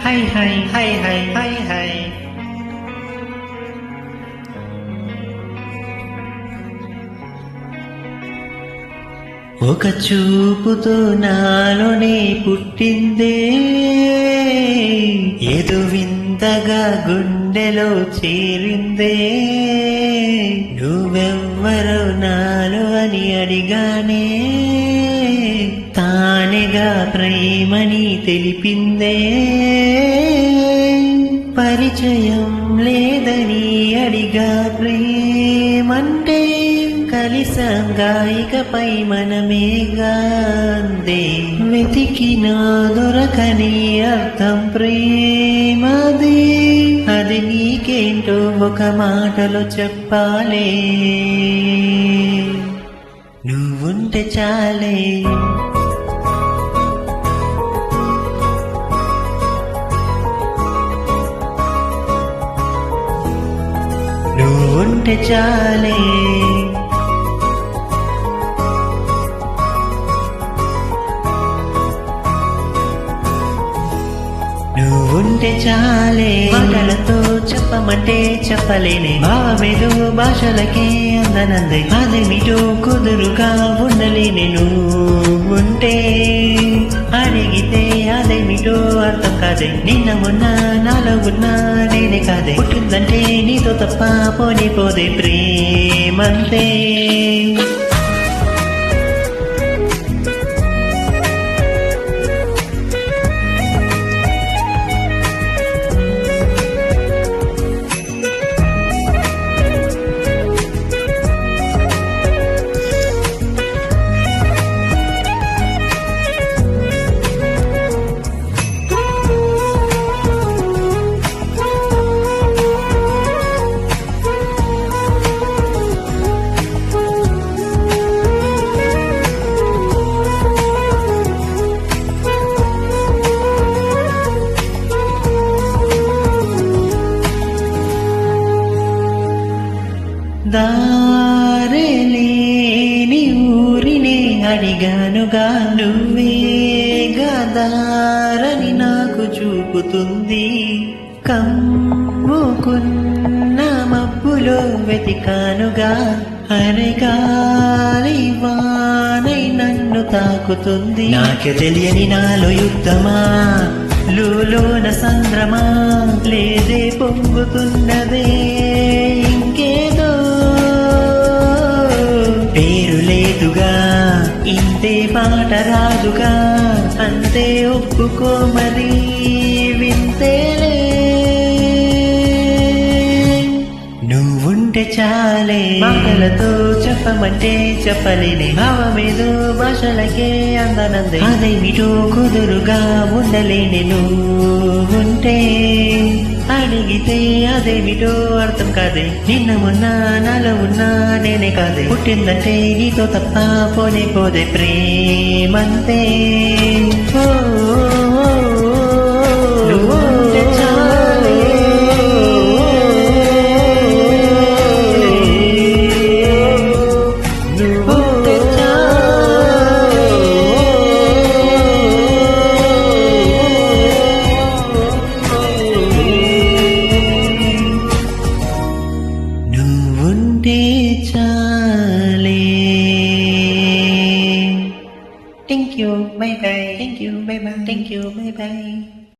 High high high high high high. ఒక చూపుతో నాలోనే పుట్టిందే ఏదో వింతగా గుండెలో చేరిందే. నువ్వెవ్వరో నాలో అని అడిగానే తానేగా ప్రేమని తెలిపిందే. పరిచయం లేదని అడిగా ప్రేమంటే కలిసంగా ఇకపై మనమేగా అందే. వెతికినా దొరకని అర్థం ప్రేమది, అది నీకేంటో ఒక మాటలో చెప్పాలే. నువ్వుంటే చాలే నువ్వుంటే చాలే నువ్వుంటే చాలే. మాటలతో చెప్పమంటే చెప్పలేనే భావమేదో భాషలకే అందనందే. అదేమిటో కుదురుగా ఉండలేనే నువ్వుంటే. అడిగితే అదేమిటో అర్థం కాదే. నిన్న మొన్న నాలో ఉన్నా నేనే కాదే. పుట్టిందంటే నీతో తప్ప పోనీ పోదే ప్రేమంతే. దారేలేని ఊరినే అడిగానుగా, నువ్వేగా దారని నాకు చూపుతుంది. కమ్ముకున్న మబ్బులో వెతికానుగా, అరగాలి వానై నన్ను తాకుతుంది. నాకే తెలియని నాలో యుద్ధమా, లోన సంద్రమా, లేదే పొంగుతున్నదే ఇంకేదో. పేరు లేదుగా, ఇంతే మాట రాదుగా, అంతే ఒప్పుకో మరి వింతేలే. నువ్వుంటే చాలే మాటలతో చెప్పమంటే చెప్పలేనే భావమేదో భాషలకే అందనందే. అదేమిటో కుదురుగా ఉండలేనే నువ్వుంటే. అడిగితే అదేమిటో అర్థం కాదే. నిన్న మొన్న నాలో ఉన్నా నేనే కాదే. పుట్టిందంటే నీతో తప్ప పోనే పోదే ప్రేమంతే. ఓ